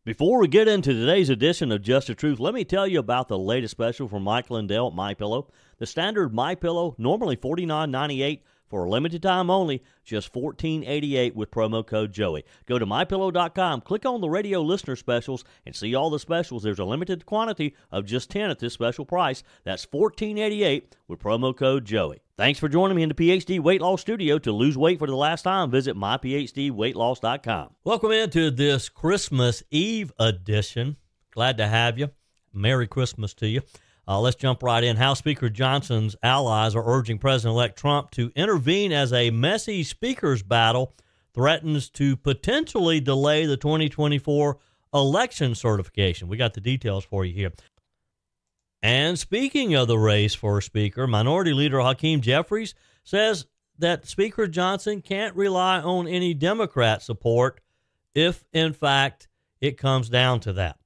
Before we get into today's edition of Just the Truth, let me tell you about the latest special from Mike Lindell at MyPillow. The standard MyPillow, normally $49.98 for a limited time only, just $14.88 with promo code Joey. Go to MyPillow.com, click on the radio listener specials, and see all the specials. There's a limited quantity of just 10 at this special price. That's $14.88 with promo code Joey. Thanks for joining me in the PhD Weight Loss Studio. To lose weight for the last time, visit myphdweightloss.com. Welcome into this Christmas Eve edition. Glad to have you. Merry Christmas to you. Let's jump right in. House Speaker Johnson's allies are urging President-elect Trump to intervene as a messy speakers battle threatens to potentially delay the 2024 election certification. We got the details for you here. And speaking of the race for Speaker, Minority Leader Hakeem Jeffries says that Speaker Johnson can't rely on any Democrat support if, in fact, it comes down to that.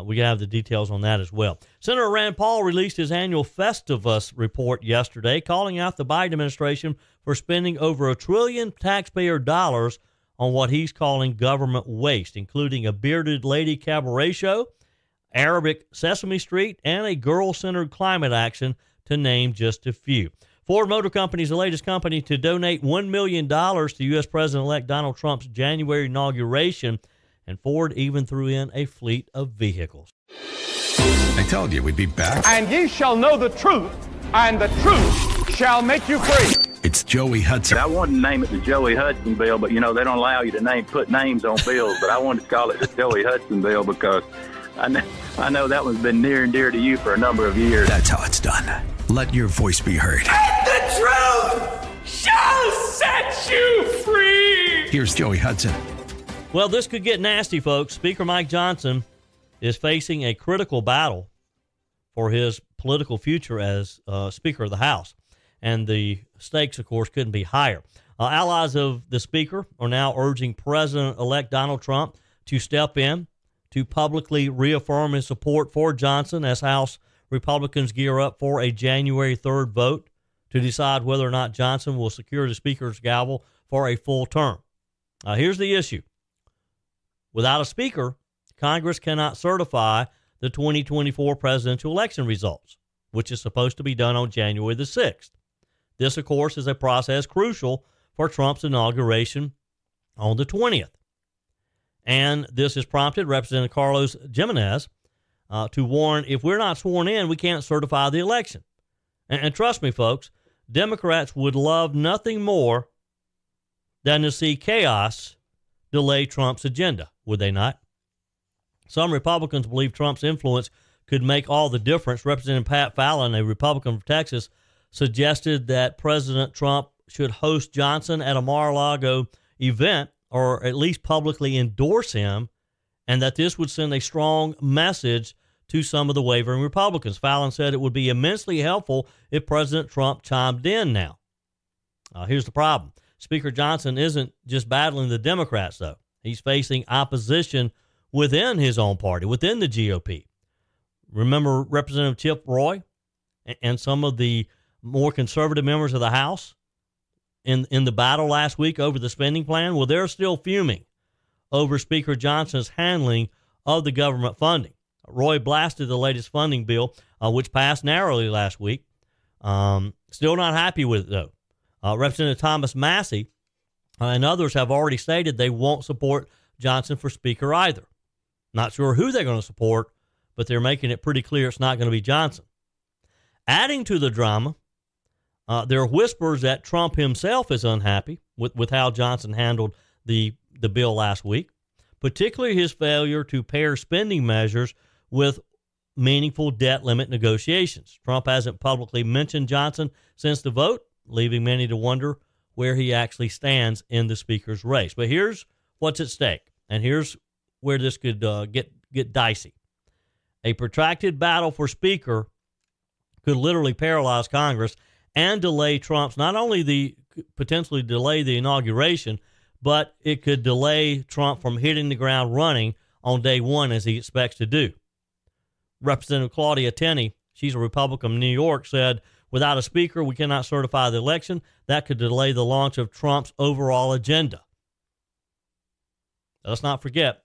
We have the details on that as well. Senator Rand Paul released his annual Festivus report yesterday, calling out the Biden administration for spending over $1 trillion taxpayer dollars on what he's calling government waste, including a bearded lady cabaret show, Arabic Sesame Street, and a girl-centered climate action, to name just a few. Ford Motor Company is the latest company to donate $1 million to U.S. President-elect Donald Trump's January inauguration, and Ford even threw in a fleet of vehicles. I told you we'd be back. And ye shall know the truth, and the truth shall make you free. It's Joey Hudson. I wanted to name it the Joey Hudson bill, but, they don't allow you to put names on bills. But I wanted to call it the Joey Hudson bill because I know that one's been near and dear to you for a number of years. That's how it's done. Let your voice be heard. And the truth shall set you free. Here's Joey Hudson. Well, this could get nasty, folks. Speaker Mike Johnson is facing a critical battle for his political future as Speaker of the House. And the stakes, of course, couldn't be higher. Allies of the Speaker are now urging President-elect Donald Trump to step in to publicly reaffirm his support for Johnson as House Republicans gear up for a January 3rd vote to decide whether or not Johnson will secure the Speaker's gavel for a full term. Here's the issue. Without a Speaker, Congress cannot certify the 2024 presidential election results, which is supposed to be done on January the 6th. This, of course, is a process crucial for Trump's inauguration on the 20th. And this has prompted Representative Carlos Jimenez to warn, if we're not sworn in, we can't certify the election. And trust me, folks, Democrats would love nothing more than to see chaos delay Trump's agenda, would they not? Some Republicans believe Trump's influence could make all the difference. Representative Pat Fallon, a Republican from Texas, suggested that President Trump should host Johnson at a Mar-a-Lago event, or at least publicly endorse him, and that this would send a strong message to some of the wavering Republicans. Fallon said it would be immensely helpful if President Trump chimed in now. Here's the problem. Speaker Johnson isn't just battling the Democrats, though. He's facing opposition within his own party, within the GOP. Remember Representative Chip Roy and some of the more conservative members of the House in the battle last week over the spending plan? Well, they're still fuming over Speaker Johnson's handling of the government funding. Roy blasted the latest funding bill, which passed narrowly last week. Still not happy with it, though. Representative Thomas Massey and others have already stated they won't support Johnson for Speaker either. Not sure who they're going to support, but they're making it pretty clear it's not going to be Johnson. Adding to the drama, there are whispers that Trump himself is unhappy with how Johnson handled the bill last week, particularly his failure to pair spending measures with meaningful debt limit negotiations. Trump hasn't publicly mentioned Johnson since the vote, leaving many to wonder where he actually stands in the Speaker's race. But here's what's at stake, and here's where this could get dicey. A protracted battle for Speaker could literally paralyze Congress and delay Trump's, not only potentially delay the inauguration, but it could delay Trump from hitting the ground running on day one as he expects to do. Representative Claudia Tenney, she's a Republican from New York, said, without a Speaker, we cannot certify the election. That could delay the launch of Trump's overall agenda. Let's not forget,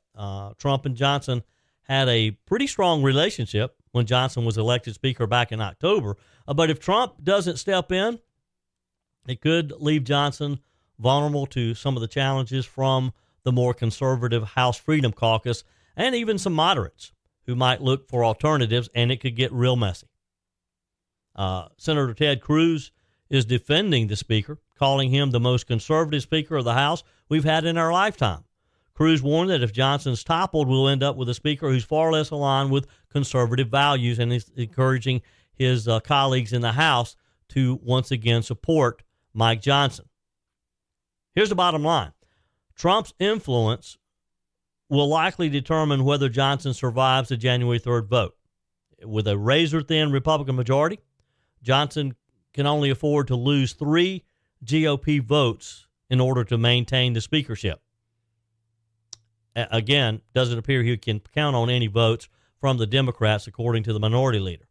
Trump and Johnson had a pretty strong relationship when Johnson was elected Speaker back in October. But if Trump doesn't step in, it could leave Johnson vulnerable to some of the challenges from the more conservative House Freedom Caucus and even some moderates who might look for alternatives, and it could get real messy. Senator Ted Cruz is defending the Speaker, calling him the most conservative Speaker of the House we've had in our lifetime. Cruz warned that if Johnson's toppled, we'll end up with a Speaker who's far less aligned with conservative values, and is encouraging his colleagues in the House to once again support Mike Johnson. Here's the bottom line. Trump's influence will likely determine whether Johnson survives the January 3rd vote. With a razor-thin Republican majority, Johnson can only afford to lose 3 GOP votes in order to maintain the speakership. Again, doesn't appear he can count on any votes from the Democrats, according to the minority leader.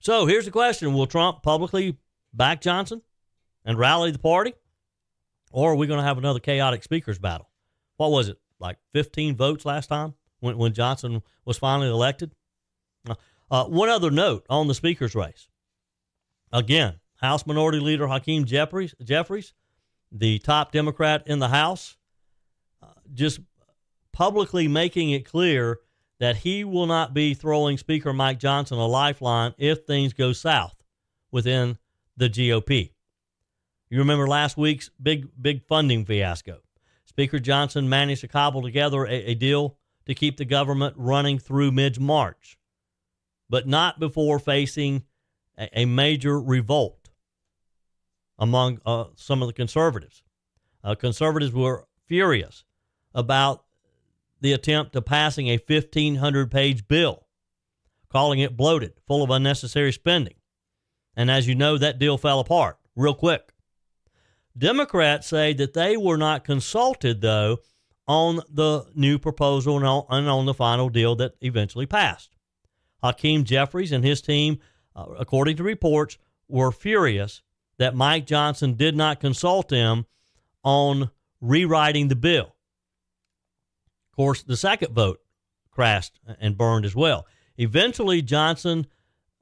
So here's the question. Will Trump publicly back Johnson and rally the party? Or are we going to have another chaotic speakers battle? What was it, like 15 votes last time when Johnson was finally elected? One other note on the speaker's race. Again, House Minority Leader Hakeem Jeffries, the top Democrat in the House, just publicly making it clear that he will not be throwing Speaker Mike Johnson a lifeline if things go south within the GOP. You remember last week's big funding fiasco. Speaker Johnson managed to cobble together a deal to keep the government running through mid-March, but not before facing a major revolt among some of the conservatives. Conservatives were furious about the attempt to passing a 1,500-page bill, calling it bloated, full of unnecessary spending. And as you know, that deal fell apart real quick. Democrats say that they were not consulted, though, on the new proposal and on the final deal that eventually passed. Hakeem Jeffries and his team, according to reports, were furious that Mike Johnson did not consult them on rewriting the bill. Of course, the second vote crashed and burned as well. Eventually, Johnson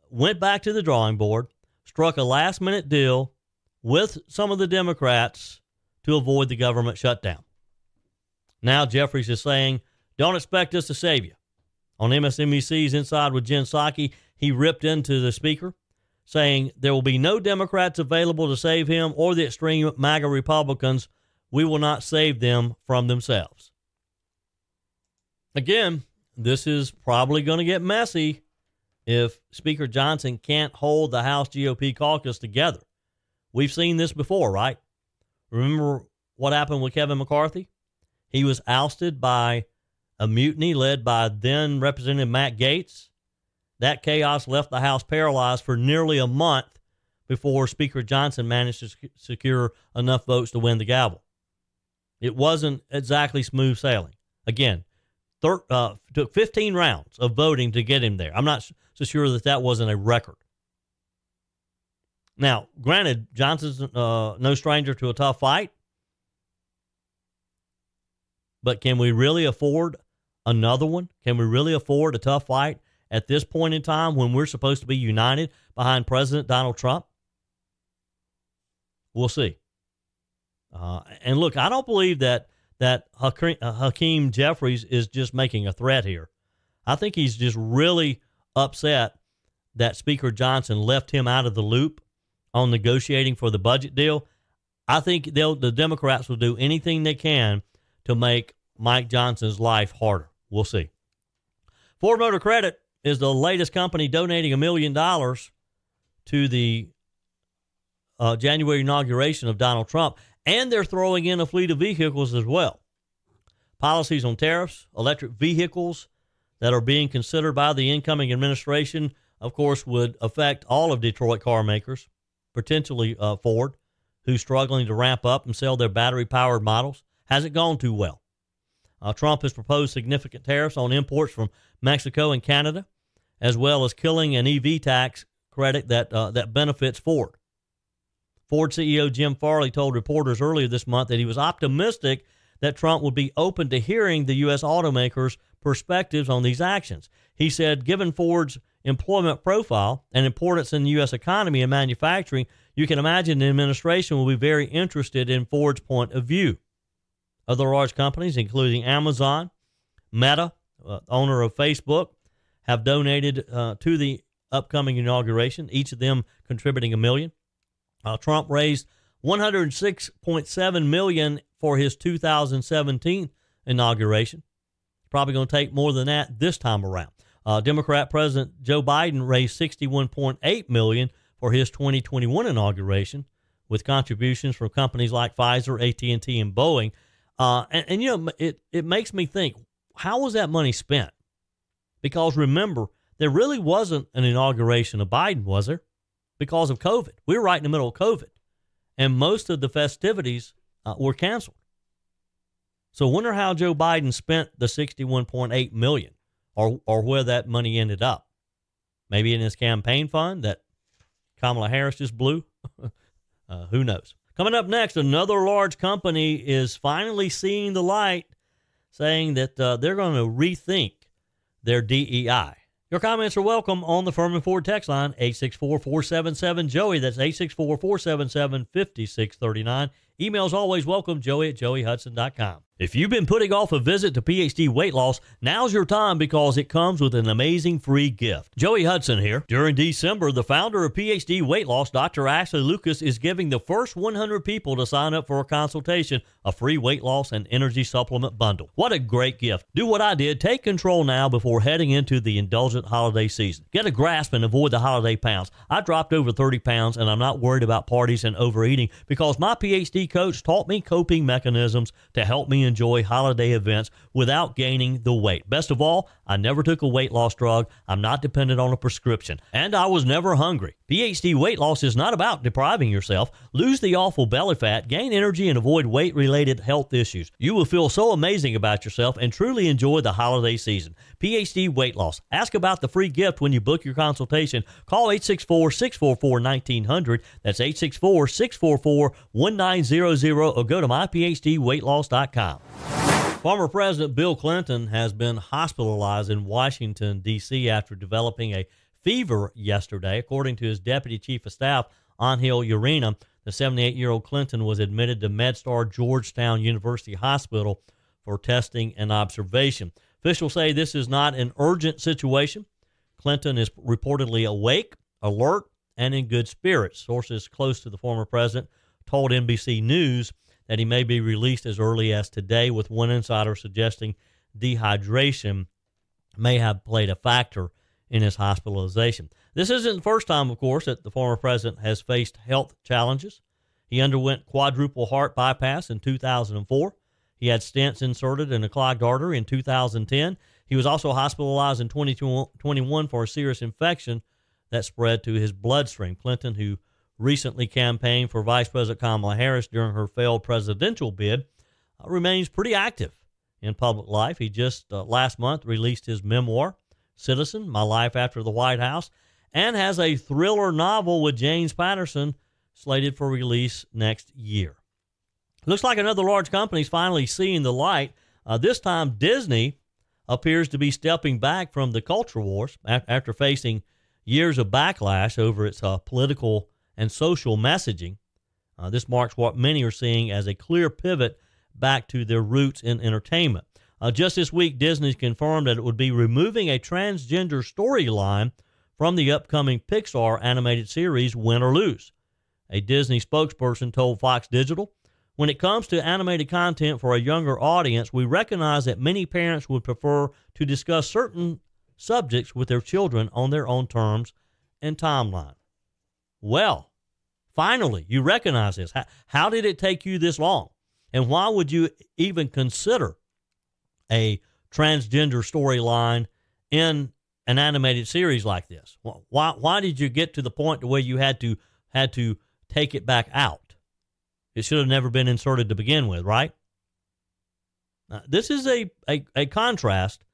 went back to the drawing board, struck a last-minute deal with some of the Democrats to avoid the government shutdown. Now Jeffries is saying, don't expect us to save you. On MSNBC's Inside with Jen Psaki, he ripped into the speaker, saying there will be no Democrats available to save him or the extreme MAGA Republicans. We will not save them from themselves. Again, this is probably going to get messy if Speaker Johnson can't hold the House GOP caucus together. We've seen this before, right? Remember what happened with Kevin McCarthy? He was ousted by a mutiny led by then Representative Matt Gaetz. That chaos left the House paralyzed for nearly a month before Speaker Johnson managed to secure enough votes to win the gavel. It wasn't exactly smooth sailing. Again, took 15 rounds of voting to get him there. I'm not so sure that wasn't a record. Now, granted, Johnson's no stranger to a tough fight, but can we really afford another one? Can we really afford a tough fight at this point in time when we're supposed to be united behind President Donald Trump? We'll see. And look, I don't believe that Hakeem Jeffries is just making a threat here. I think he's just really upset that Speaker Johnson left him out of the loop on negotiating for the budget deal. I think the Democrats will do anything they can to make Mike Johnson's life harder. We'll see. Ford Motor Credit is the latest company donating $1 million to the January inauguration of Donald Trump, and they're throwing in a fleet of vehicles as well. Policies on tariffs, electric vehicles that are being considered by the incoming administration, of course, would affect all of Detroit car makers, potentially Ford, who's struggling to ramp up and sell their battery-powered models. Hasn't gone too well. Trump has proposed significant tariffs on imports from Mexico and Canada, as well as killing an EV tax credit that benefits Ford. Ford CEO Jim Farley told reporters earlier this month that he was optimistic that Trump would be open to hearing the U.S. automakers' perspectives on these actions. He said, given Ford's employment profile and importance in the U.S. economy and manufacturing, you can imagine the administration will be very interested in Ford's point of view. Other large companies, including Amazon, Meta, owner of Facebook, have donated to the upcoming inauguration, each of them contributing $1 million. Trump raised $106.7 million for his 2017 inauguration. Probably going to take more than that this time around. Democrat President Joe Biden raised $61.8 million for his 2021 inauguration, with contributions from companies like Pfizer, AT&T, and Boeing. And you know, it makes me think, how was that money spent? Because remember, there really wasn't an inauguration of Biden, was there? Because of COVID. We were right in the middle of COVID, and most of the festivities were canceled. So I wonder how Joe Biden spent the $61.8 million, or where that money ended up. Maybe in his campaign fund that Kamala Harris just blew. Who knows? Coming up next, another large company is finally seeing the light, saying that they're going to rethink their DEI. Your comments are welcome on the Firmin Ford text line, 864-477-JOEY. That's 864-477-5639. Emails always welcome, joey@joeyhudson.com. If you've been putting off a visit to PhD Weight Loss, now's your time because it comes with an amazing free gift. Joey Hudson here. During December, the founder of PhD Weight Loss, Dr. Ashley Lucas, is giving the first 100 people to sign up for a consultation a free weight loss and energy supplement bundle. What a great gift. Do what I did. Take control now before heading into the indulgent holiday season. Get a grasp and avoid the holiday pounds. I dropped over 30 pounds, and I'm not worried about parties and overeating because my PhD coach taught me coping mechanisms to help me enjoy holiday events without gaining the weight. Best of all, I never took a weight loss drug. I'm not dependent on a prescription, and I was never hungry. PhD Weight Loss is not about depriving yourself. Lose the awful belly fat, gain energy, and avoid weight-related health issues. You will feel so amazing about yourself and truly enjoy the holiday season. PhD Weight Loss. Ask about the free gift when you book your consultation. Call 864-644-1900. That's 864-644-1900, or go to myphdweightloss.com. Former President Bill Clinton has been hospitalized in Washington, D.C. after developing a fever yesterday. According to his deputy chief of staff, Angel Urena, the 78-year-old Clinton was admitted to MedStar Georgetown University Hospital for testing and observation. Officials say this is not an urgent situation. Clinton is reportedly awake, alert, and in good spirits. Sources close to the former president told NBC News that he may be released as early as today, with one insider suggesting dehydration may have played a factor in his hospitalization. This isn't the first time, of course, that the former president has faced health challenges. He underwent quadruple heart bypass in 2004. He had stents inserted in a clogged artery in 2010. He was also hospitalized in 2021 for a serious infection that spread to his bloodstream. Clinton, who recently campaigned for Vice President Kamala Harris during her failed presidential bid, remains pretty active in public life. He just last month released his memoir, Citizen, My Life After the White House, and has a thriller novel with James Patterson slated for release next year. Looks like another large company is finally seeing the light. This time, Disney appears to be stepping back from the culture wars after facing years of backlash over its political and social messaging. This marks what many are seeing as a clear pivot back to their roots in entertainment. Just this week, Disney confirmed that it would be removing a transgender storyline from the upcoming Pixar animated series Win or Lose. A Disney spokesperson told Fox Digital, "When it comes to animated content for a younger audience, we recognize that many parents would prefer to discuss certain subjects with their children on their own terms and timeline." Well, finally, you recognize this. How did it take you this long? And why would you even consider a transgender storyline in an animated series like this? Why did you get to the point to where you had to take it back out? It should have never been inserted to begin with, right? This is a contrast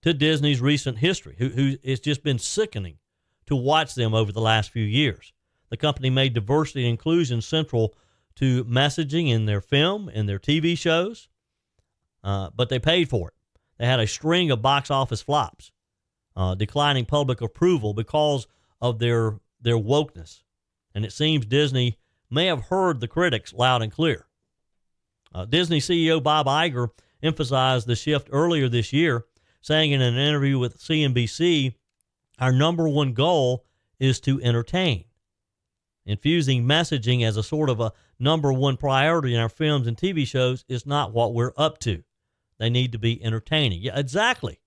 to Disney's recent history, who it's just been sickening to watch them over the last few years. The company made diversity and inclusion central to messaging in their film and their TV shows. but they paid for it. They had a string of box office flops, declining public approval because of their wokeness. And it seems Disney may have heard the critics loud and clear. Disney CEO Bob Iger emphasized the shift earlier this year, saying in an interview with CNBC, "Our number one goal is to entertain. Infusing messaging as a sort of a number one priority in our films and TV shows is not what we're up to. They need to be entertaining." Yeah, exactly.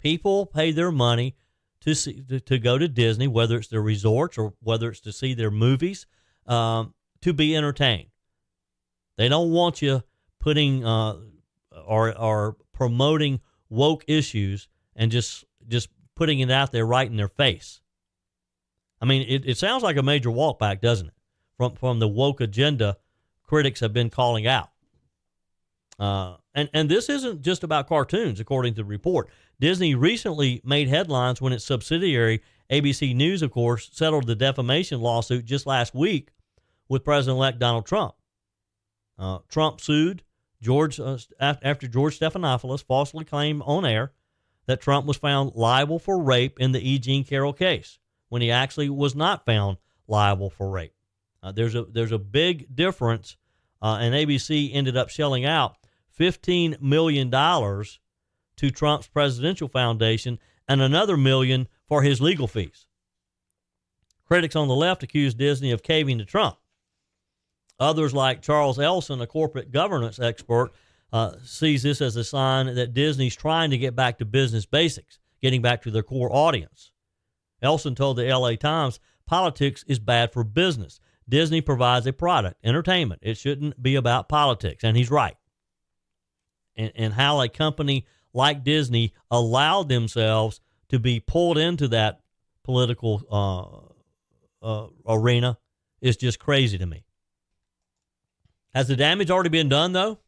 People pay their money to go to Disney, whether it's their resorts or whether it's to see their movies, to be entertained. They don't want you putting or promoting woke issues and just putting it out there right in their face. I mean, it sounds like a major walk back, doesn't it? From the woke agenda critics have been calling out. And this isn't just about cartoons, according to the report. Disney recently made headlines when its subsidiary, ABC News, of course, settled the defamation lawsuit just last week with President-elect Donald Trump. Trump sued after George Stephanopoulos falsely claimed on air that Trump was found liable for rape in the E. Jean Carroll case, when he actually was not found liable for rape. There's a big difference, and ABC ended up shelling out $15 million to Trump's presidential foundation and another $1 million for his legal fees. Critics on the left accuse Disney of caving to Trump. Others, like Charles Elson, a corporate governance expert, sees this as a sign that Disney's trying to get back to business basics, getting back to their core audience. Elson told the LA Times, "Politics is bad for business. Disney provides a product, entertainment. It shouldn't be about politics." And he's right. And how a company like Disney allowed themselves to be pulled into that political arena is just crazy to me. Has the damage already been done, though?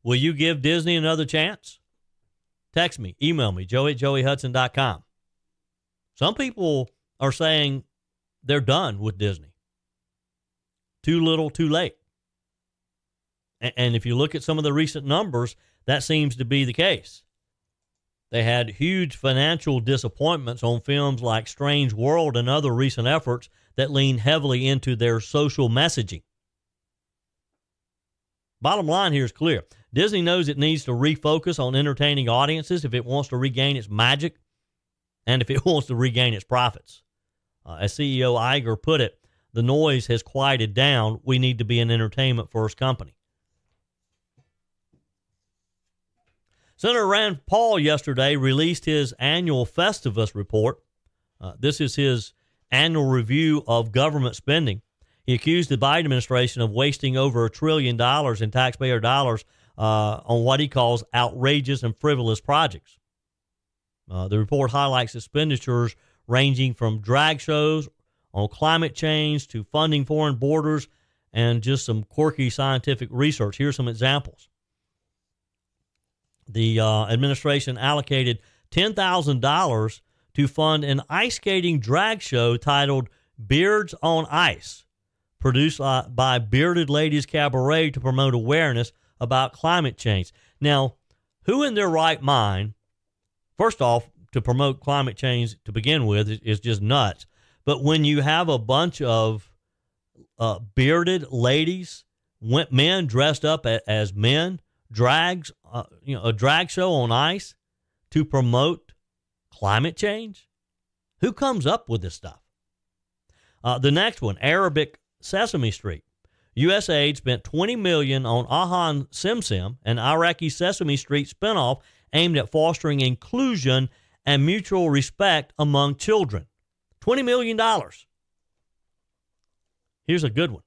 Will you give Disney another chance? Text me, email me, joey@joeyhudson.com. Some people are saying they're done with Disney. Too little, too late. And if you look at some of the recent numbers, that seems to be the case. They had huge financial disappointments on films like Strange World and other recent efforts that lean heavily into their social messaging. Bottom line here is clear. Disney knows it needs to refocus on entertaining audiences if it wants to regain its magic and if it wants to regain its profits. As CEO Iger put it, the noise has quieted down. We need to be an entertainment-first company. Senator Rand Paul yesterday released his annual Festivus report. This is his annual review of government spending. He accused the Biden administration of wasting over $1 trillion in taxpayer dollars on what he calls outrageous and frivolous projects. The report highlights expenditures ranging from drag shows on climate change to funding foreign borders and just some quirky scientific research. Here's some examples. The administration allocated $10,000 to fund an ice skating drag show titled Beards on Ice, produced by Bearded Ladies Cabaret to promote awareness about climate change. Now, who in their right mind, first off, to promote climate change to begin with is just nuts. But when you have a bunch of bearded ladies, men dressed up as men, a drag show on ice to promote climate change, who comes up with this stuff? The next one, Arabic Sesame Street. USAID spent $20 million on Ahan Simsim, an Iraqi Sesame Street spinoff aimed at fostering inclusion and mutual respect among children. $20 million. Here's a good one.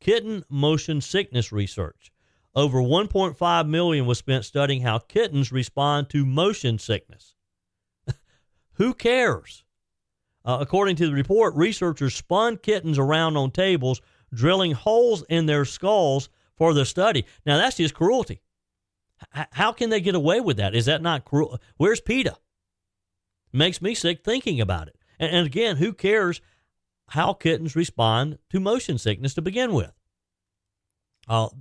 Kitten motion sickness research. Over $1.5 million was spent studying how kittens respond to motion sickness. Who cares? According to the report, researchers spun kittens around on tables, drilling holes in their skulls for the study. Now, that's just cruelty. How can they get away with that? Is that not cruel? Where's PETA? Makes me sick thinking about it. And again, who cares how kittens respond to motion sickness to begin with?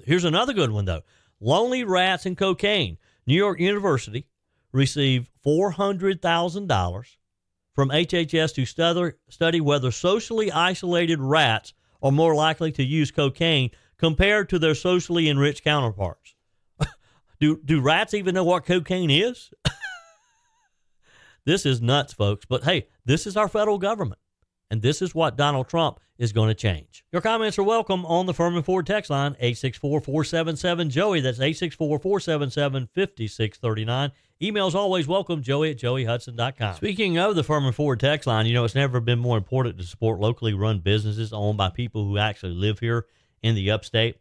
Here's another good one, though. Lonely rats and cocaine. New York University received $400,000 from HHS to study whether socially isolated rats are more likely to use cocaine compared to their socially enriched counterparts. Do rats even know what cocaine is? This is nuts, folks. But hey, this is our federal government, and this is what Donald Trump is going to change. Your comments are welcome on the Firmin Ford text line, 864-477-JOEY. That's 864-477-5639. Emails always welcome, joey@joeyhudson.com. Speaking of the Firmin Ford text line, it's never been more important to support locally run businesses owned by people who actually live here in the upstate.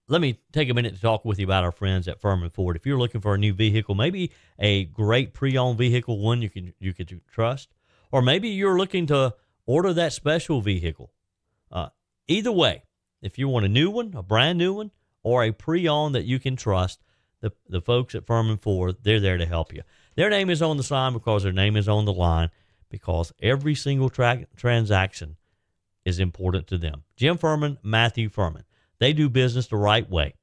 Let me take a minute to talk with you about our friends at Firmin Ford. If you're looking for a new vehicle, maybe a great pre-owned vehicle, one you could trust, or maybe you're looking to order that special vehicle. Either way, if you want a new one, a brand new one, or a pre-owned that you can trust, the folks at Firmin Ford, they're there to help you. Their name is on the sign because their name is on the line, because every single transaction is important to them. Jim Firmin, Matthew Firmin. They do business the right way.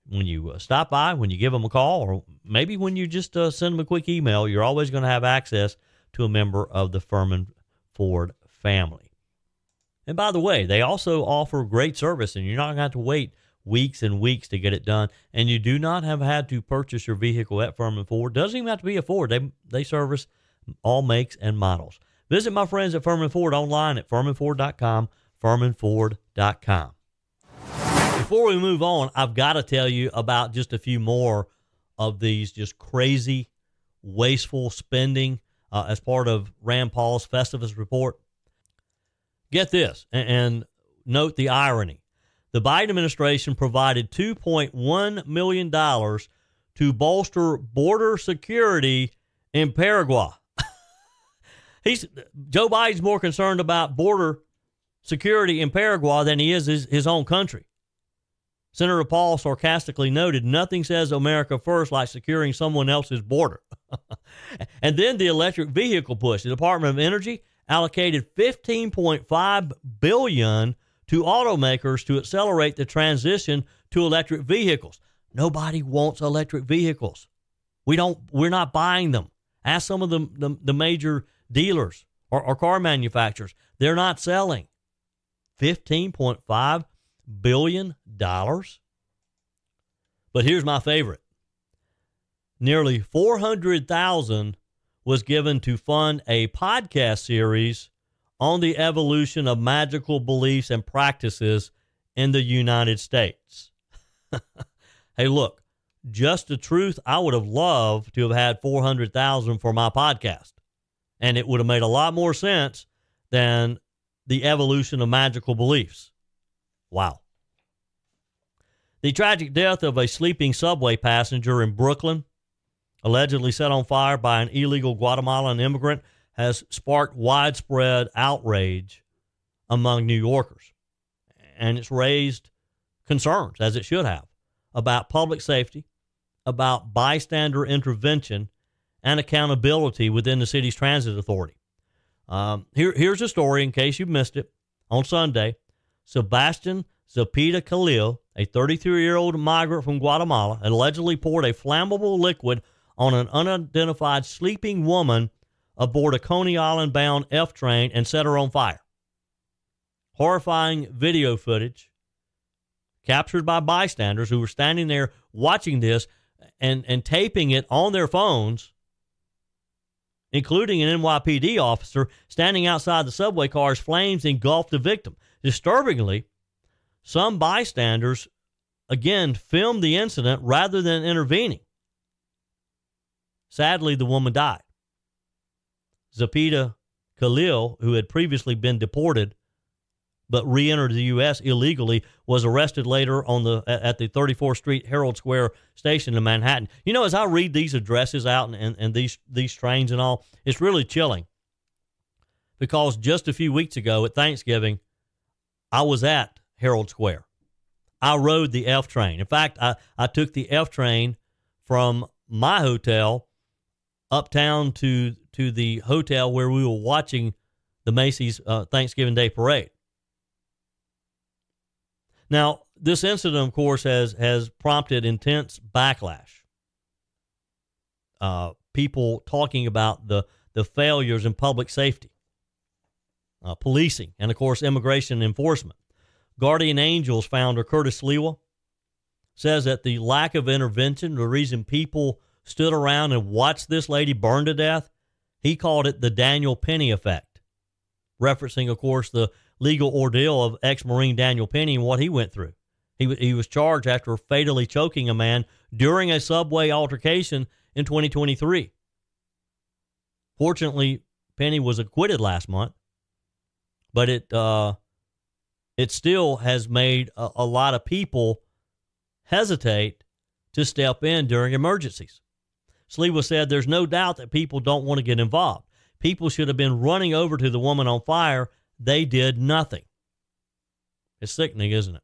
When you stop by, when you give them a call, or maybe when you just send them a quick email, you're always going to have access to a member of the Firmin Ford family. And by the way, they also offer great service, and you're not going to have to wait weeks and weeks to get it done. And you do not have had to purchase your vehicle at Firmin Ford. Doesn't even have to be a Ford. They service all makes and models. Visit my friends at Firmin Ford online at firminford.com, firminford.com. Before we move on, I've got to tell you about just a few more of these just crazy, wasteful spending as part of Rand Paul's Festivus report. Get this, and note the irony. The Biden administration provided $2.1 million to bolster border security in Paraguay. Joe Biden's more concerned about border security in Paraguay than he is his own country. Senator Paul sarcastically noted, nothing says America first like securing someone else's border. And then the electric vehicle push. The Department of Energy allocated $15.5 billion to automakers to accelerate the transition to electric vehicles. Nobody wants electric vehicles. We're not buying them. Ask some of the major dealers or car manufacturers. They're not selling. $15.5 billion. But here's my favorite. Nearly $400,000 was given to fund a podcast series on the evolution of magical beliefs and practices in the United States. Hey, look, just the truth, I would have loved to have had $400,000 for my podcast, and it would have made a lot more sense than the evolution of magical beliefs. Wow. The tragic death of a sleeping subway passenger in Brooklyn, allegedly set on fire by an illegal Guatemalan immigrant, has sparked widespread outrage among New Yorkers. And it's raised concerns, as it should have, about public safety, about bystander intervention, and accountability within the city's transit authority. Here's a story, in case you missed it. On Sunday, Sebastian Zapita Khalil, a 33-year-old migrant from Guatemala, allegedly poured a flammable liquid on an unidentified sleeping woman aboard a Coney Island-bound F train and set her on fire. Horrifying video footage captured by bystanders who were standing there watching this and taping it on their phones, including an NYPD officer standing outside the subway car as flames engulfed the victim. Disturbingly, some bystanders, again, filmed the incident rather than intervening. Sadly, the woman died. Zapita Khalil, who had previously been deported but re-entered the U.S. illegally, was arrested later at the 34th Street Herald Square station in Manhattan. You know, as I read these addresses out and these trains and all, it's really chilling. Because just a few weeks ago at Thanksgiving, I was at Herald Square. I rode the F train. In fact, I took the F train from my hotel uptown to the hotel where we were watching the Macy's Thanksgiving Day Parade. Now, this incident, of course, has prompted intense backlash. People talking about the failures in public safety, policing, and, of course, immigration enforcement. Guardian Angels founder Curtis Lewa says that the lack of intervention, the reason people stood around and watched this lady burn to death, he called it the Daniel Penny effect, referencing, of course, the legal ordeal of ex-Marine Daniel Penny and what he went through. He was charged after fatally choking a man during a subway altercation in 2023. Fortunately, Penny was acquitted last month, but it still has made a lot of people hesitate to step in during emergencies. Sliwa said there's no doubt that people don't want to get involved. People should have been running over to the woman on fire. They did nothing. It's sickening, isn't it?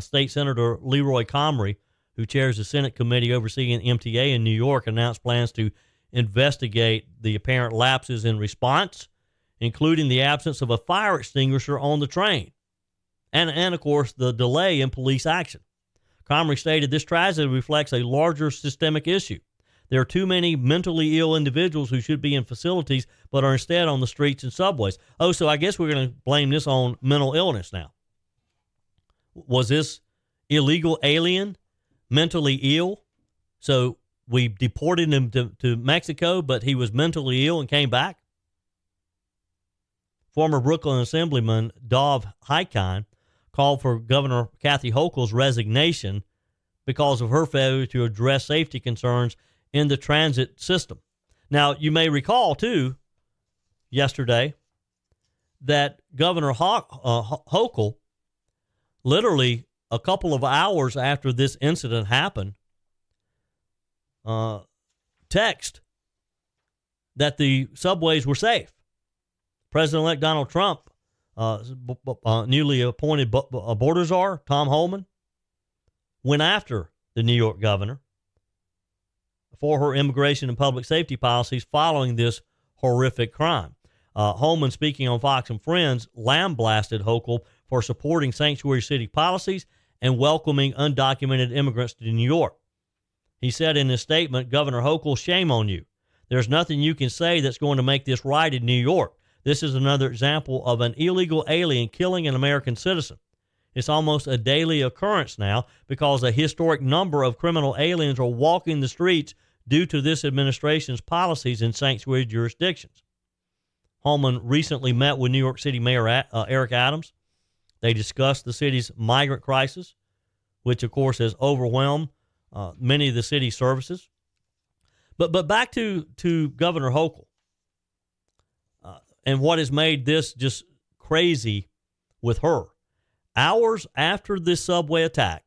State Senator Leroy Comrie, who chairs the Senate committee overseeing MTA in New York, announced plans to investigate the apparent lapses in response, including the absence of a fire extinguisher on the train, and of course, the delay in police action. Comrie stated this tragedy reflects a larger systemic issue. There are too many mentally ill individuals who should be in facilities but are instead on the streets and subways. Oh, so I guess we're going to blame this on mental illness now. Was this illegal alien mentally ill? So we deported him to Mexico, but he was mentally ill and came back? Former Brooklyn Assemblyman Dov Hakeem called for Governor Kathy Hochul's resignation because of her failure to address safety concerns in the transit system. Now, you may recall, too, yesterday, that Governor Hochul, literally a couple of hours after this incident happened, text that the subways were safe. President-elect Donald Trump, newly appointed border czar, Tom Homan, went after the New York governor for her immigration and public safety policies following this horrific crime. Holman, speaking on Fox and Friends, lambasted Hochul for supporting sanctuary city policies and welcoming undocumented immigrants to New York. He said in his statement, "Governor Hochul, shame on you. There's nothing you can say that's going to make this right in New York. This is another example of an illegal alien killing an American citizen. It's almost a daily occurrence now because a historic number of criminal aliens are walking the streets due to this administration's policies in sanctuary jurisdictions." Holman recently met with New York City Mayor Eric Adams. They discussed the city's migrant crisis, which, of course, has overwhelmed many of the city's services. But back to Governor Hochul and what has made this just crazy with her. Hours after this subway attack,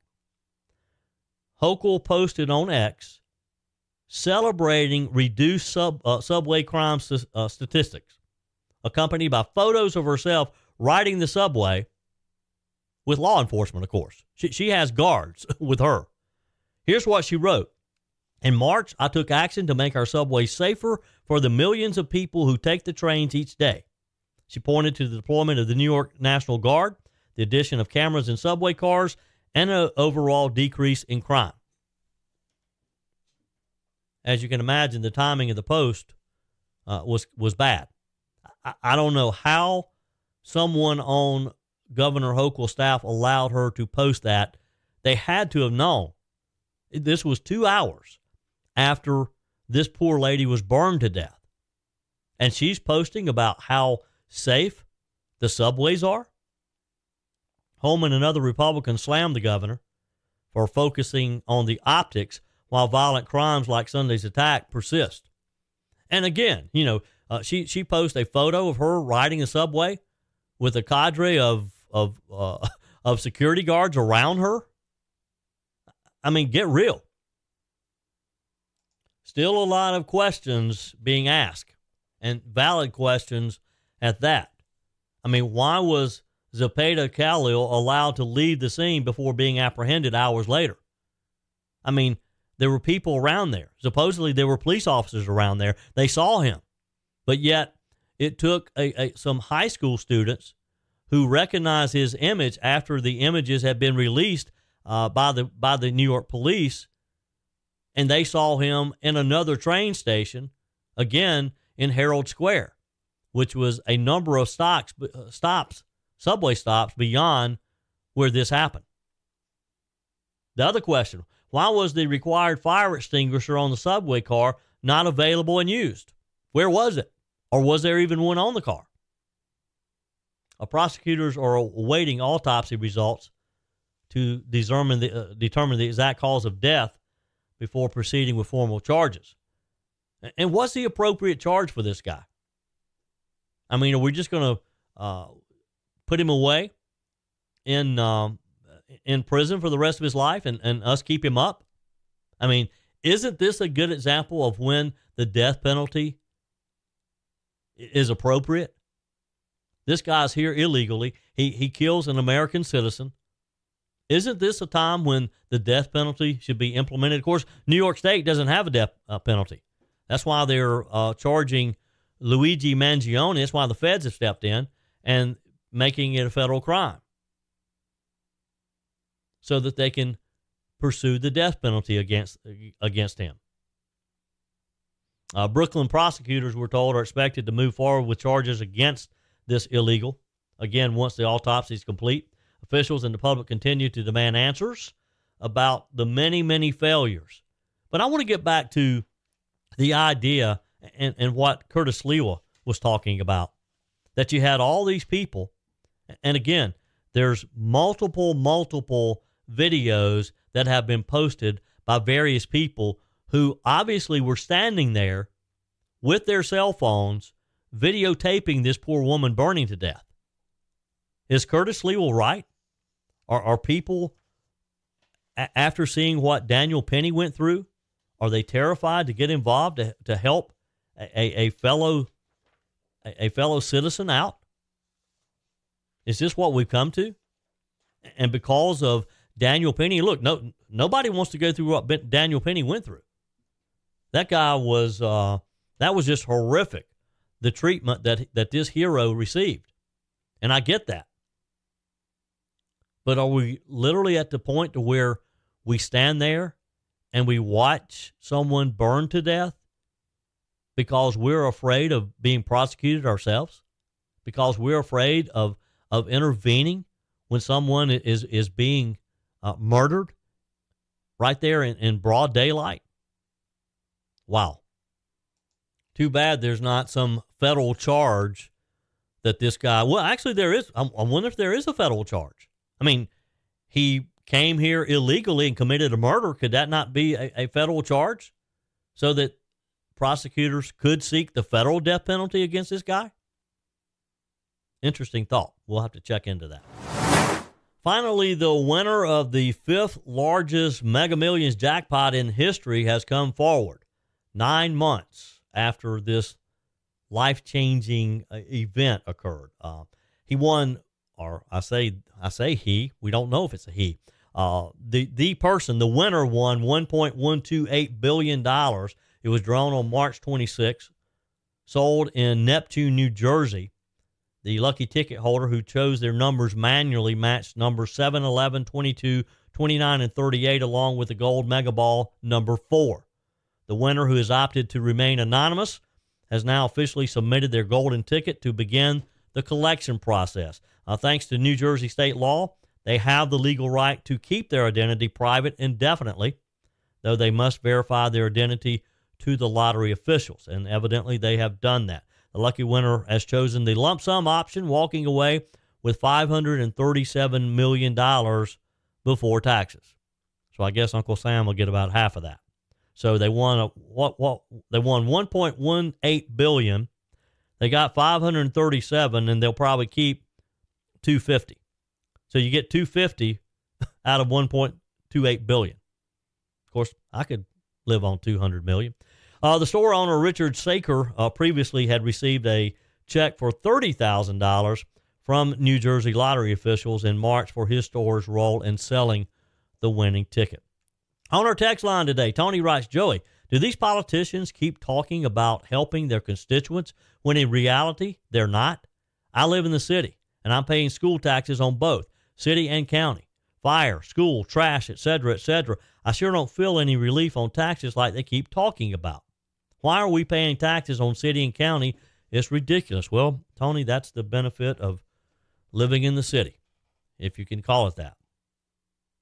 Hochul posted on X celebrating reduced subway crime statistics, accompanied by photos of herself riding the subway with law enforcement, of course. She has guards with her. Here's what she wrote. "In March, I took action to make our subways safer for the millions of people who take the trains each day." She pointed to the deployment of the New York National Guard, the addition of cameras in subway cars, and an overall decrease in crime. As you can imagine, the timing of the post was bad. I don't know how someone on Governor Hochul's staff allowed her to post that. They had to have known. This was 2 hours after this poor lady was burned to death. And she's posting about how safe the subways are. Holman and other Republicans slammed the governor for focusing on the optics while violent crimes like Sunday's attack persist. And again, she posted a photo of her riding the subway with a cadre of security guards around her. I mean, get real. Still a lot of questions being asked, and valid questions at that. I mean, why was Zepeda Khalil allowed to leave the scene before being apprehended hours later? I mean, there were people around there. Supposedly there were police officers around there. They saw him. But yet it took some high school students who recognized his image after the images had been released by the New York police, and they saw him in another train station, again in Herald Square, which was a number of subway stops beyond where this happened. The other question, why was the required fire extinguisher on the subway car not available and used? Where was it? Or was there even one on the car? Prosecutors are awaiting autopsy results to determine the exact cause of death before proceeding with formal charges. And what's the appropriate charge for this guy? I mean, are we just going to put him away in prison for the rest of his life and us keep him up? I mean, isn't this a good example of when the death penalty is appropriate? This guy's here illegally. He kills an American citizen. Isn't this a time when the death penalty should be implemented? Of course, New York State doesn't have a death penalty. That's why they're charging Luigi Mangione. That's why the feds have stepped in and making it a federal crime so that they can pursue the death penalty against him. Brooklyn prosecutors, we're told, are expected to move forward with charges against this illegal. Again, once the autopsy is complete, officials and the public continue to demand answers about the many, many failures. But I want to get back to the idea and what Curtis Lewa was talking about, that you had all these people. And again, there's multiple videos that have been posted by various people who obviously were standing there with their cell phones videotaping this poor woman burning to death. Is Curtis Lewa right? Are people, after seeing what Daniel Penny went through, are they terrified to get involved to help a fellow citizen out? Is this what we've come to? And because of Daniel Penny, look, nobody wants to go through what Daniel Penny went through. That guy was that was just horrific, the treatment that this hero received. And I get that. But are we literally at the point to where we stand there and we watch someone burn to death because we're afraid of being prosecuted ourselves? Because we're afraid of intervening when someone is being murdered right there in broad daylight? Wow. Too bad there's not some federal charge that this guy, well, actually there is. I wonder if there is a federal charge. I mean, he came here illegally and committed a murder. Could that not be a federal charge so that prosecutors could seek the federal death penalty against this guy? Interesting thought. We'll have to check into that. Finally, the winner of the 5th largest Mega Millions jackpot in history has come forward 9 months after this life-changing event occurred. He won, or I say he, we don't know if it's a he. The person, the winner, won $1.128 billion. It was drawn on March 26th, sold in Neptune, New Jersey. The lucky ticket holder who chose their numbers manually matched numbers 7, 11, 22, 29, and 38, along with the gold mega ball number 4. The winner, who has opted to remain anonymous, has now officially submitted their golden ticket to begin the collection process. Thanks to New Jersey state law, they have the legal right to keep their identity private indefinitely, though they must verify their identity to the lottery officials, and evidently they have done that. The lucky winner has chosen the lump sum option, walking away with $537 million before taxes. So I guess Uncle Sam will get about half of that. So they won they won $1.18 billion. They got $537, and they'll probably keep $250. So you get $250 out of $1.28 billion. Of course, I could live on $200 million. The store owner, Richard Saker, previously had received a check for $30,000 from New Jersey lottery officials in March for his store's role in selling the winning ticket. On our text line today, Tony writes, Joey, do these politicians keep talking about helping their constituents when in reality they're not? I live in the city, and I'm paying school taxes on both, city and county, fire, school, trash, etc., etc. I sure don't feel any relief on taxes like they keep talking about. Why are we paying taxes on city and county? It's ridiculous. Well, Tony, that's the benefit of living in the city, if you can call it that.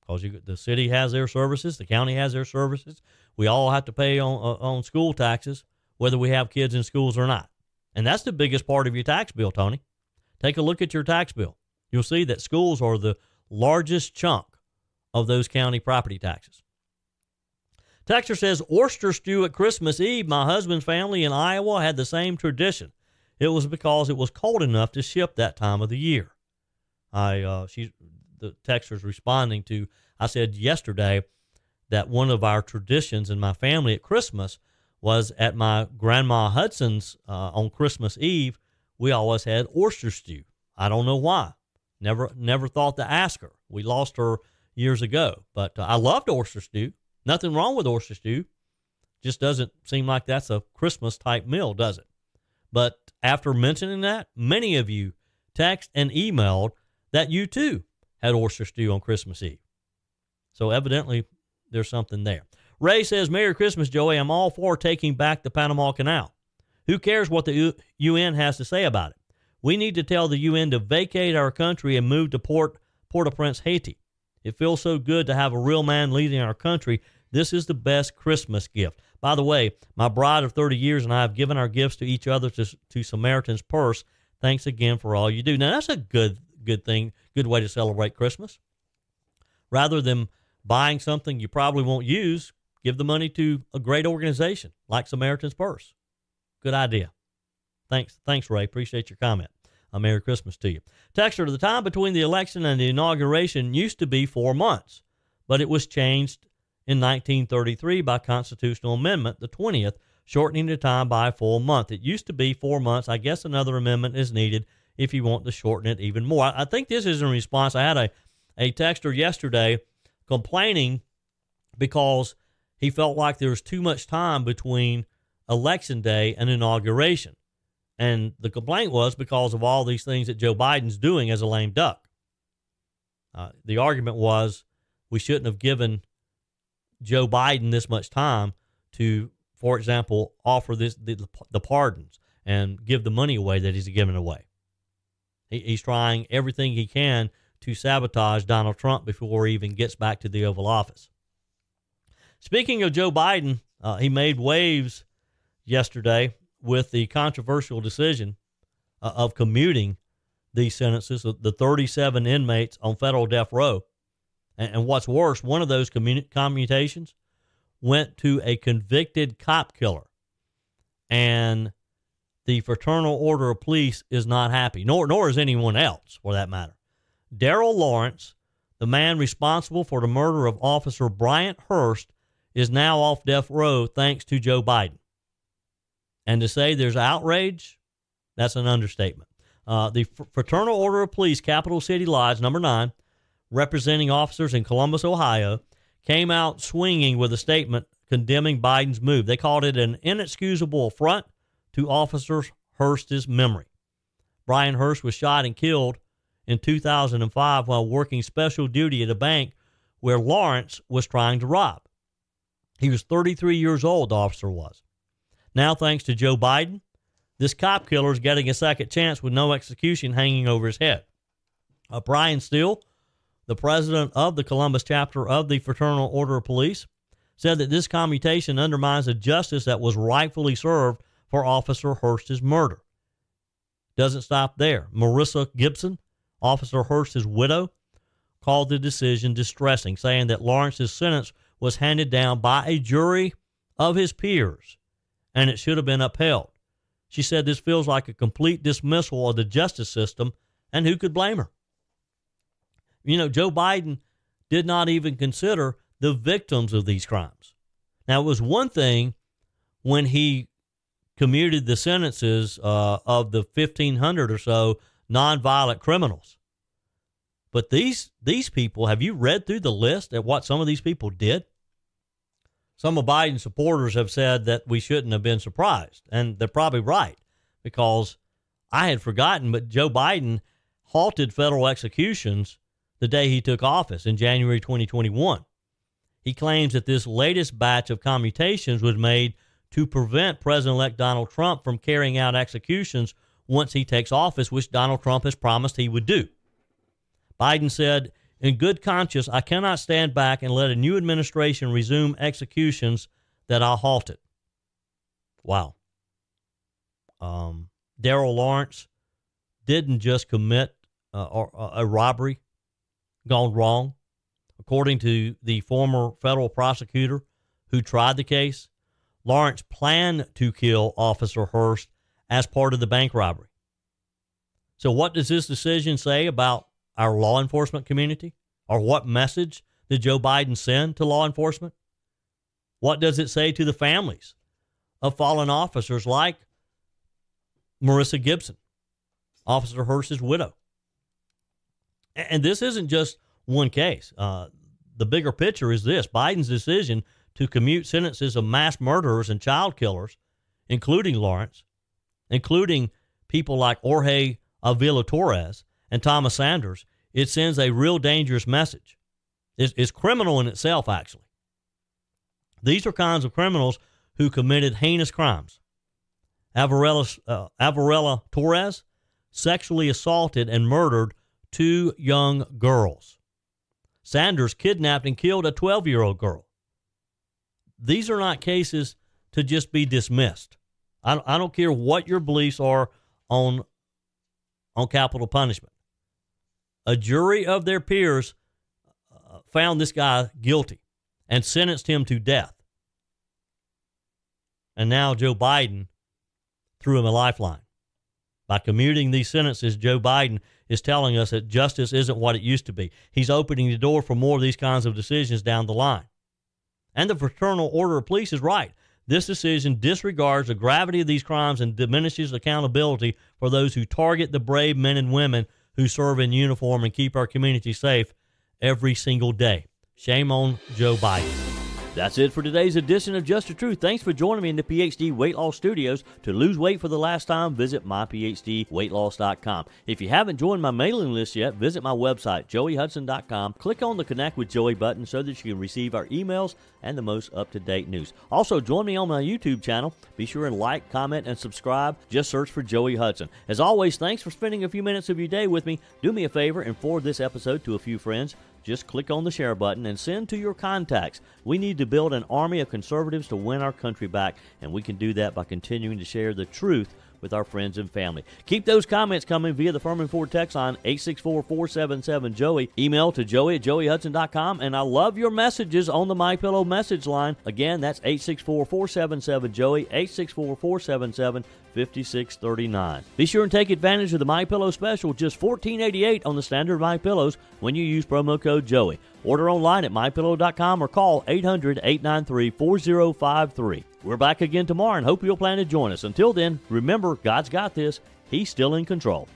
Because the city has their services, the county has their services. We all have to pay on school taxes, whether we have kids in schools or not. And that's the biggest part of your tax bill, Tony. Take a look at your tax bill. You'll see that schools are the largest chunk of those county property taxes. Texter says, oyster stew at Christmas Eve. My husband's family in Iowa had the same tradition. It was because it was cold enough to ship that time of the year. The texter's responding to, I said yesterday that one of our traditions in my family at Christmas was at my grandma Hudson's on Christmas Eve. We always had oyster stew. I don't know why. Never thought to ask her. We lost her years ago, but I loved oyster stew. Nothing wrong with oyster stew. Just doesn't seem like that's a Christmas type meal, does it? But after mentioning that, many of you text and emailed that you too had oyster stew on Christmas Eve. So evidently there's something there. Ray says, Merry Christmas, Joey. I'm all for taking back the Panama Canal. Who cares what the UN has to say about it? We need to tell the UN to vacate our country and move to Port-au-Prince, Haiti. It feels so good to have a real man leading our country. This is the best Christmas gift. By the way, my bride of 30 years and I have given our gifts to each other to Samaritan's Purse. Thanks again for all you do. Now, that's a good thing, good way to celebrate Christmas. Rather than buying something you probably won't use, give the money to a great organization like Samaritan's Purse. Good idea. Thanks, Ray. Appreciate your comment. Merry Christmas to you. Texter, the time between the election and the inauguration used to be 4 months, but it was changed in 1933 by constitutional amendment, the 20th, shortening the time by a full month. It used to be 4 months. I guess another amendment is needed if you want to shorten it even more. I think this is in response. I had a texter yesterday complaining because he felt like there was too much time between Election Day and inauguration. And the complaint was because of all these things that Joe Biden's doing as a lame duck. The argument was we shouldn't have given Joe Biden this much time to, for example, offer the pardons and give the money away that he's giving away. He's trying everything he can to sabotage Donald Trump before he even gets back to the Oval Office. Speaking of Joe Biden, he made waves yesterday with the controversial decision of commuting these sentences, the 37 inmates on federal death row. And what's worse, one of those commutations went to a convicted cop killer. And the Fraternal Order of Police is not happy, nor is anyone else, for that matter. Darrell Lawrence, the man responsible for the murder of Officer Bryant Hurst, is now off death row thanks to Joe Biden. And to say there's outrage, that's an understatement. The Fraternal Order of Police, Capital City Lodge, number 9, representing officers in Columbus, Ohio, came out swinging with a statement condemning Biden's move. They called it an inexcusable affront to Officer Hurst's memory. Brian Hurst was shot and killed in 2005 while working special duty at a bank where Lawrence was trying to rob. He was 33 years old, the officer was. Now, thanks to Joe Biden, this cop killer is getting a second chance with no execution hanging over his head. Brian Steele, the president of the Columbus chapter of the Fraternal Order of Police, said that this commutation undermines the justice that was rightfully served for Officer Hurst's murder. Doesn't stop there. Marissa Gibson, Officer Hurst's widow, called the decision distressing, saying that Lawrence's sentence was handed down by a jury of his peers, and it should have been upheld. She said this feels like a complete dismissal of the justice system, and who could blame her? You know, Joe Biden did not even consider the victims of these crimes. Now, it was one thing when he commuted the sentences of the 1,500 or so nonviolent criminals. But these people, have you read through the list at what some of these people did? Some of Biden's supporters have said that we shouldn't have been surprised, and they're probably right, because I had forgotten, but Joe Biden halted federal executions the day he took office in January 2021. He claims that this latest batch of commutations was made to prevent President-elect Donald Trump from carrying out executions once he takes office, which Donald Trump has promised he would do. Biden said, "In good conscience, I cannot stand back and let a new administration resume executions that I halted." Wow. Darrell Lawrence didn't just commit a robbery gone wrong. According to the former federal prosecutor who tried the case, Lawrence planned to kill Officer Hurst as part of the bank robbery. So what does this decision say about our law enforcement community? Or what message did Joe Biden send to law enforcement? What does it say to the families of fallen officers like Marissa Gibson, Officer Hurst's widow? And this isn't just one case. The bigger picture is this: Biden's decision to commute sentences of mass murderers and child killers, including Lawrence, including people like Jorge Avila Torres and Thomas Sanders, it sends a real dangerous message. It's criminal in itself, actually. These are kinds of criminals who committed heinous crimes. Avarella Torres sexually assaulted and murdered 2 young girls. Sanders kidnapped and killed a 12-year-old girl. These are not cases to just be dismissed. I don't care what your beliefs are on capital punishment. A jury of their peers found this guy guilty and sentenced him to death. And now Joe Biden threw him a lifeline. By commuting these sentences, Joe Biden is telling us that justice isn't what it used to be. He's opening the door for more of these kinds of decisions down the line. And the Fraternal Order of Police is right. This decision disregards the gravity of these crimes and diminishes accountability for those who target the brave men and women who serve in uniform and keep our community safe every single day. Shame on Joe Biden. That's it for today's edition of Just the Truth. Thanks for joining me in the PhD Weight Loss Studios. To lose weight for the last time, visit myphdweightloss.com. If you haven't joined my mailing list yet, visit my website, joeyhudson.com. Click on the Connect with Joey button so that you can receive our emails and the most up-to-date news. Also, join me on my YouTube channel. Be sure and like, comment, and subscribe. Just search for Joey Hudson. As always, thanks for spending a few minutes of your day with me. Do me a favor and forward this episode to a few friends. Just click on the share button and send to your contacts. We need to build an army of conservatives to win our country back, and we can do that by continuing to share the truth with our friends and family. Keep those comments coming via the Firmin Ford text line, 864-477-JOEY. Email to joey@joeyhudson.com, and I love your messages on the MyPillow message line. Again, that's 864-477-JOEY, 864-477-5639. Be sure and take advantage of the MyPillow special, just $14.88 on the standard MyPillows when you use promo code Joey. Order online at mypillow.com or call 800-893-4053. We're back again tomorrow and hope you'll plan to join us. Until then, remember, God's got this. He's still in control.